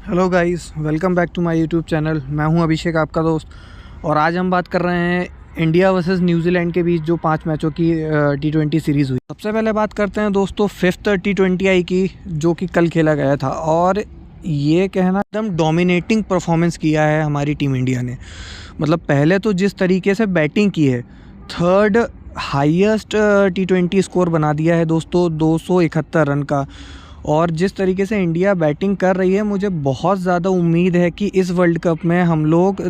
Hello guys, welcome back to my YouTube channel. मैं हूं अभिषेक, आपका दोस्त। और आज हम बात कर रहे हैं इंडिया वर्सेस न्यूजीलैंड के बीच जो 5 मैचों की T20 सीरीज़ हुई। सबसे पहले बात करते हैं दोस्तों 5th T20 आई की, जो कि कल खेला गया था। और ये कहना एकदम डोमिनेटिंग परफॉर्मेंस किया है हमारी टीम इंडिया ने। मतलब पहले तो जिस तरीके से बैटिंग की है, 3rd हाईएस्ट T20 स्कोर बना दिया है दोस्तों, 271 रन का। और जिस तरीके से इंडिया बैटिंग कर रही है, मुझे बहुत ज़्यादा उम्मीद है कि इस वर्ल्ड कप में हम लोग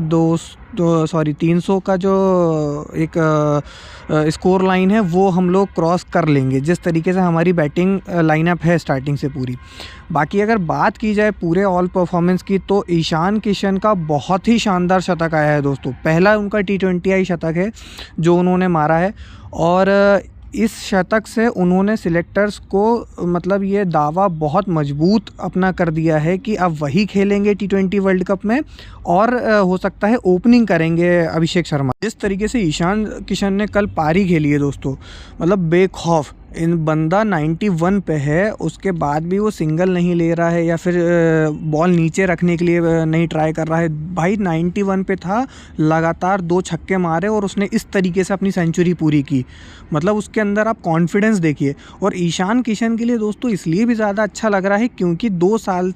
300 का जो एक स्कोर लाइन है वो हम लोग क्रॉस कर लेंगे, जिस तरीके से हमारी बैटिंग लाइनअप है स्टार्टिंग से पूरी। बाकी अगर बात की जाए पूरे ऑल परफॉर्मेंस की, तो ईशान किशन का बहुत ही शानदार शतक आया है दोस्तों। पहला उनका T20 आई शतक है जो उन्होंने मारा है। और इस शतक से उन्होंने सिलेक्टर्स को मतलब ये दावा बहुत मजबूत अपना कर दिया है कि अब वही खेलेंगे T20 वर्ल्ड कप में। और हो सकता है ओपनिंग करेंगे अभिषेक शर्मा। जिस तरीके से ईशान किशन ने कल पारी खेली है दोस्तों, मतलब बेखौफ। इन बंदा 91 पे है, उसके बाद भी वो सिंगल नहीं ले रहा है या फिर बॉल नीचे रखने के लिए नहीं ट्राई कर रहा है। भाई 91 पे था, लगातार 2 छक्के मारे और उसने इस तरीके से अपनी सेंचुरी पूरी की। मतलब उसके अंदर आप कॉन्फिडेंस देखिए। और ईशान किशन के लिए दोस्तों इसलिए भी ज़्यादा अच्छा लग रहा है क्योंकि 2 साल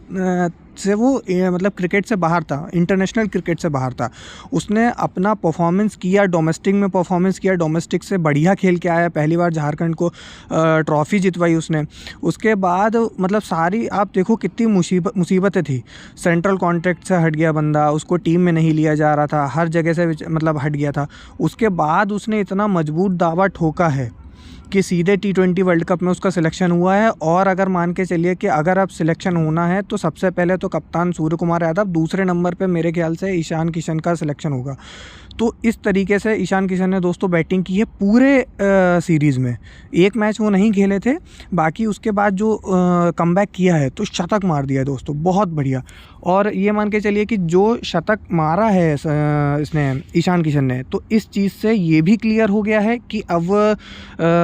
से वो मतलब क्रिकेट से बाहर था, इंटरनेशनल क्रिकेट से बाहर था। उसने अपना परफॉर्मेंस किया, डोमेस्टिक में परफॉर्मेंस किया, डोमेस्टिक से बढ़िया खेल के आया। पहली बार झारखंड को ट्रॉफ़ी जितवाई उसने। उसके बाद मतलब सारी आप देखो कितनी मुसीबतें थी। सेंट्रल कॉन्ट्रैक्ट से हट गया बंदा, उसको टीम में नहीं लिया जा रहा था, हर जगह से मतलब हट गया था। उसके बाद उसने इतना मजबूत दावा ठोका है कि सीधे T20 वर्ल्ड कप में उसका सिलेक्शन हुआ है। और अगर मान के चलिए कि अगर अब सिलेक्शन होना है तो सबसे पहले तो कप्तान सूर्य कुमार यादव, दूसरे नंबर पे मेरे ख्याल से ईशान किशन का सिलेक्शन होगा। तो इस तरीके से ईशान किशन ने दोस्तों बैटिंग की है पूरे सीरीज़ में। एक मैच वो नहीं खेले थे, बाकी उसके बाद जो कमबैक किया है तो शतक मार दिया है दोस्तों, बहुत बढ़िया। और ये मान के चलिए कि जो शतक मारा है इसने ईशान किशन ने, तो इस चीज़ से ये भी क्लियर हो गया है कि अब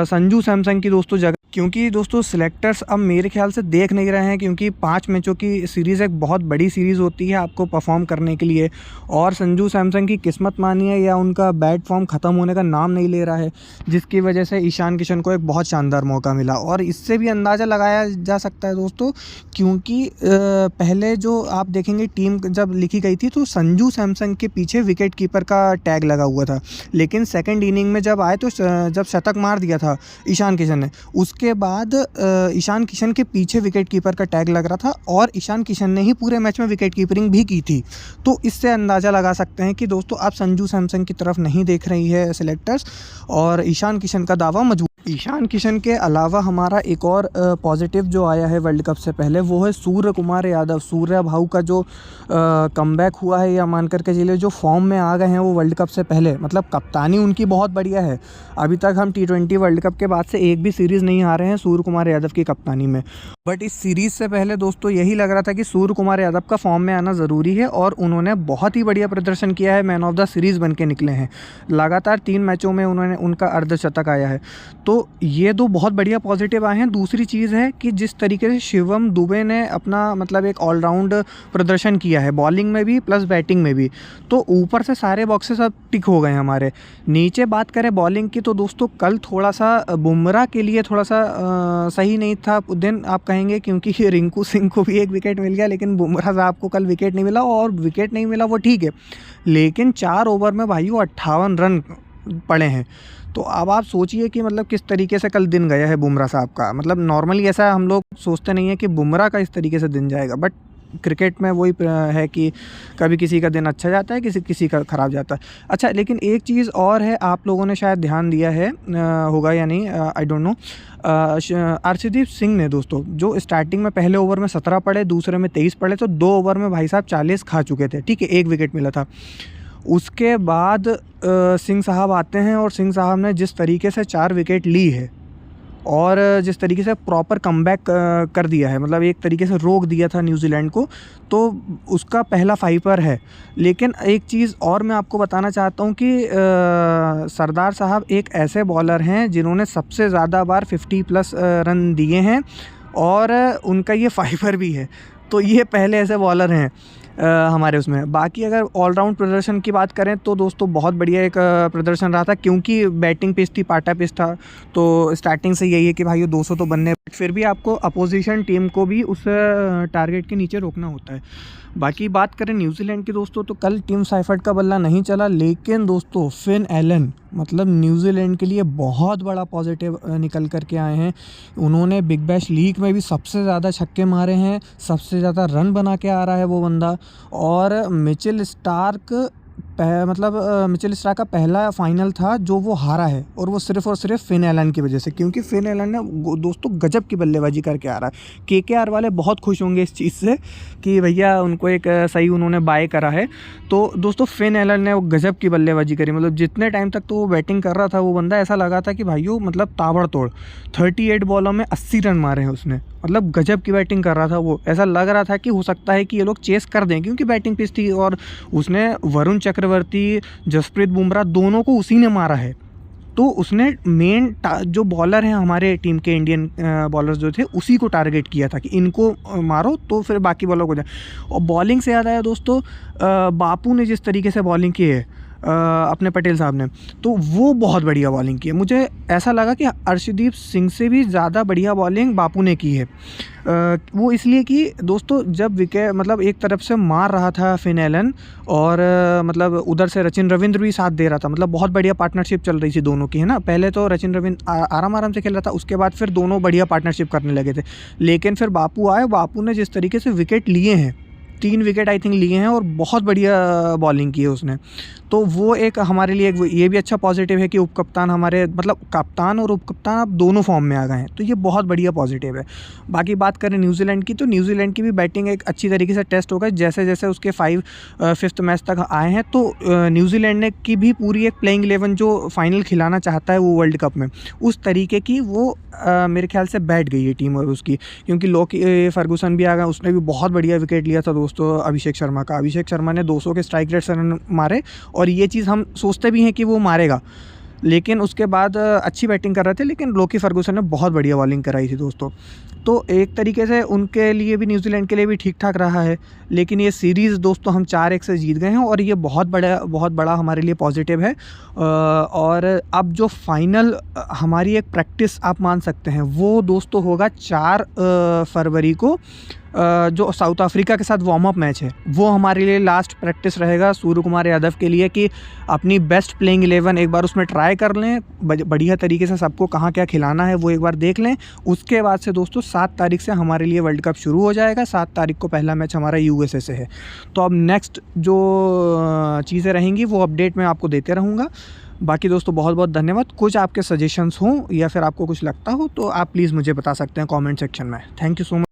संजू सैमसन की दोस्तों जगह, क्योंकि दोस्तों सिलेक्टर्स अब मेरे ख्याल से देख नहीं रहे हैं, क्योंकि 5 मैचों की सीरीज़ एक बहुत बड़ी सीरीज़ होती है आपको परफॉर्म करने के लिए। और संजू सैमसन की किस्मत मानिए या उनका बैड फॉर्म ख़त्म होने का नाम नहीं ले रहा है, जिसकी वजह से ईशान किशन को एक बहुत शानदार मौका मिला। और इससे भी अंदाज़ा लगाया जा सकता है दोस्तों, क्योंकि पहले जो आप देखेंगे टीम जब लिखी गई थी तो संजू सैमसन के पीछे विकेट कीपर का टैग लगा हुआ था। लेकिन सेकेंड इनिंग में जब आए तो जब शतक मार दिया था ईशान किशन ने, उसके बाद ईशान किशन के पीछे विकेट कीपर का टैग लग रहा था। और ईशान किशन ने ही पूरे मैच में विकेट कीपिंग भी की थी। तो इससे अंदाज़ा लगा सकते हैं कि दोस्तों आप संजू सैमसन की तरफ नहीं देख रही है सिलेक्टर्स, और ईशान किशन का दावा मजबूत। ईशान किशन के अलावा हमारा एक और पॉजिटिव जो आया है वर्ल्ड कप से पहले, वो है सूर्य कुमार यादव। सूर्या भाऊ का जो कमबैक हुआ है, या मान करके चलिए जो फॉर्म में आ गए हैं वो वर्ल्ड कप से पहले, मतलब कप्तानी उनकी बहुत बढ़िया है। अभी तक हम T20 वर्ल्ड कप के बाद से एक भी सीरीज़ नहीं हारे हैं सूर्य कुमार यादव की कप्तानी में। बट इस सीरीज़ से पहले दोस्तों यही लग रहा था कि सूर्य कुमार यादव का फॉर्म में आना ज़रूरी है, और उन्होंने बहुत ही बढ़िया प्रदर्शन किया है, मैन ऑफ द सीरीज़ बन के निकले हैं। लगातार 3 मैचों में उनका अर्धशतक आया है। तो ये 2 बहुत बढ़िया पॉजिटिव आए हैं। दूसरी चीज़ है कि जिस तरीके से शिवम दुबे ने अपना मतलब एक ऑलराउंड प्रदर्शन किया है, बॉलिंग में भी प्लस बैटिंग में भी, तो ऊपर से सारे बॉक्सेस अब टिक हो गए हमारे। नीचे बात करें बॉलिंग की, तो दोस्तों कल थोड़ा सा बुमराह के लिए थोड़ा सा सही नहीं था दिन, आप कहेंगे, क्योंकि रिंकू सिंह को भी एक विकेट मिल गया, लेकिन बुमराह साहब को कल विकेट नहीं मिला। और विकेट नहीं मिला वो ठीक है, लेकिन 4 ओवर में भाइयों 58 रन पड़े हैं। तो अब आप सोचिए कि मतलब किस तरीके से कल दिन गया है बुमराह साहब का। मतलब नॉर्मली ऐसा हम लोग सोचते नहीं है कि बुमराह का इस तरीके से दिन जाएगा, बट क्रिकेट में वही है कि कभी किसी का दिन अच्छा जाता है, किसी का ख़राब जाता है। अच्छा, लेकिन एक चीज़ और है, आप लोगों ने शायद ध्यान दिया है होगा या नहीं, I don't know. Arshdeep Singh ने दोस्तों जो स्टार्टिंग में पहले ओवर में 17 पड़े, दूसरे में 23 पड़े, तो 2 ओवर में भाई साहब 40 खा चुके थे, ठीक है, 1 विकेट मिला था। उसके बाद सिंह साहब आते हैं, और सिंह साहब ने जिस तरीके से 4 विकेट ली है और जिस तरीके से प्रॉपर कमबैक कर दिया है, मतलब एक तरीके से रोक दिया था न्यूजीलैंड को, तो उसका पहला 5 है। लेकिन एक चीज़ और मैं आपको बताना चाहता हूँ कि सरदार साहब एक ऐसे बॉलर हैं जिन्होंने सबसे ज़्यादा बार 50+ रन दिए हैं, और उनका ये 5 भी है। तो ये पहले ऐसे बॉलर हैं हमारे उसमें। बाकी अगर ऑलराउंड प्रदर्शन की बात करें तो दोस्तों बहुत बढ़िया एक प्रदर्शन रहा था, क्योंकि बैटिंग पिच थी, पाटा पिच था, तो स्टार्टिंग से यही है कि भाई ये 200 तो बनने, फिर भी आपको अपोजिशन टीम को भी उस टारगेट के नीचे रोकना होता है। बाकी बात करें न्यूजीलैंड की दोस्तों, तो कल टिम साइफर्ट का बल्ला नहीं चला, लेकिन दोस्तों फिन एलन मतलब न्यूजीलैंड के लिए बहुत बड़ा पॉजिटिव निकल कर के आए हैं। उन्होंने बिग बैश लीग में भी सबसे ज़्यादा छक्के मारे हैं, सबसे ज़्यादा रन बना के आ रहा है वो बंदा। और मिचेल स्टार्क मिचेल स्टार्क का पहला फाइनल था जो वो हारा है, और वो सिर्फ और सिर्फ फिन एलन की वजह से, क्योंकि फिन एलन ने दोस्तों गजब की बल्लेबाजी करके आ रहा है। केकेआर वाले बहुत खुश होंगे इस चीज़ से कि भैया उनको एक सही उन्होंने बाय करा है। तो दोस्तों फिन एलन ने वो गजब की बल्लेबाजी करी, मतलब जितने टाइम तक तो वो बैटिंग कर रहा था वो बंदा ऐसा लगा था कि भाइयों मतलब ताबड़तोड़ 38 बॉलों में 80 रन मारे हैं उसने, मतलब गजब की बैटिंग कर रहा था वो। ऐसा लग रहा था कि हो सकता है कि ये लोग चेस कर दें, क्योंकि बैटिंग पिच थी, और उसने वरुण चक्रवर्ती, जसप्रीत बुमराह दोनों को उसी ने मारा है। तो उसने मेन जो बॉलर हैं हमारे टीम के, इंडियन बॉलर्स जो थे, उसी को टारगेट किया था कि इनको मारो तो फिर बाकी बॉलर को जाए। और बॉलिंग से याद आया दोस्तों, बापू ने जिस तरीके से बॉलिंग की है अपने पटेल साहब ने, तो वो बहुत बढ़िया बॉलिंग की है। मुझे ऐसा लगा कि अर्शदीप सिंह से भी ज़्यादा बढ़िया बॉलिंग बापू ने की है। वो इसलिए कि दोस्तों जब विकेट मतलब एक तरफ से मार रहा था फिन एलन, और मतलब उधर से रचिन रविंद्र भी साथ दे रहा था, मतलब बहुत बढ़िया पार्टनरशिप चल रही थी दोनों की, है ना। पहले तो रचिन रविंद्र आराम से खेल रहा था, उसके बाद फिर दोनों बढ़िया पार्टनरशिप करने लगे थे। लेकिन फिर बापू आए, बापू ने जिस तरीके से विकेट लिए हैं, 3 विकेट आई थिंक लिए हैं, और बहुत बढ़िया बॉलिंग की है उसने। तो वो एक हमारे लिए ये भी अच्छा पॉजिटिव है कि उपकप्तान हमारे मतलब कप्तान और उपकप्तान अब दोनों फॉर्म में आ गए हैं, तो ये बहुत बढ़िया पॉजिटिव है। बाकी बात करें न्यूजीलैंड की, तो न्यूजीलैंड की भी बैटिंग एक अच्छी तरीके से टेस्ट हो गई। जैसे जैसे उसके 5th मैच तक आए हैं, तो न्यूजीलैंड ने की भी पूरी एक प्लेइंग 11 जो फाइनल खिलाना चाहता है वो वर्ल्ड कप में, उस तरीके की वो मेरे ख्याल से बैठ गई है टीम और उसकी, क्योंकि लोकी फर्गूसन भी आ गया, उसने भी बहुत बढ़िया विकेट लिया था दोस्तों अभिषेक शर्मा का। अभिषेक शर्मा ने 200 के स्ट्राइक रेट से रन मारे, और ये चीज़ हम सोचते भी हैं कि वो मारेगा, लेकिन उसके बाद अच्छी बैटिंग कर रहे थे, लेकिन लोकी फर्गूसन ने बहुत बढ़िया बॉलिंग कराई थी दोस्तों। तो एक तरीके से उनके लिए भी, न्यूजीलैंड के लिए भी ठीक ठाक रहा है। लेकिन ये सीरीज़ दोस्तों हम 4-1 से जीत गए हैं, और ये बहुत बड़ा हमारे लिए पॉजिटिव है। और अब जो फाइनल हमारी एक प्रैक्टिस आप मान सकते हैं, वो दोस्तों होगा 4 फरवरी को, जो साउथ अफ्रीका के साथ वार्म अप मैच है, वो हमारे लिए लास्ट प्रैक्टिस रहेगा सूर्य कुमार यादव के लिए, कि अपनी बेस्ट प्लेइंग 11 एक बार उसमें ट्राई कर लें, बढ़िया तरीके से सबको कहाँ क्या खिलाना है वो एक बार देख लें। उसके बाद से दोस्तों 7 तारीख से हमारे लिए वर्ल्ड कप शुरू हो जाएगा। 7 तारीख को पहला मैच हमारा USA से है। तो अब नेक्स्ट जो चीज़ें रहेंगी वो अपडेट मैं आपको देते रहूँगा। बाकी दोस्तों बहुत बहुत धन्यवाद। कुछ आपके सजेशंस हों या फिर आपको कुछ लगता हो तो आप प्लीज़ मुझे बता सकते हैं कमेंट सेक्शन में। Thank you so much.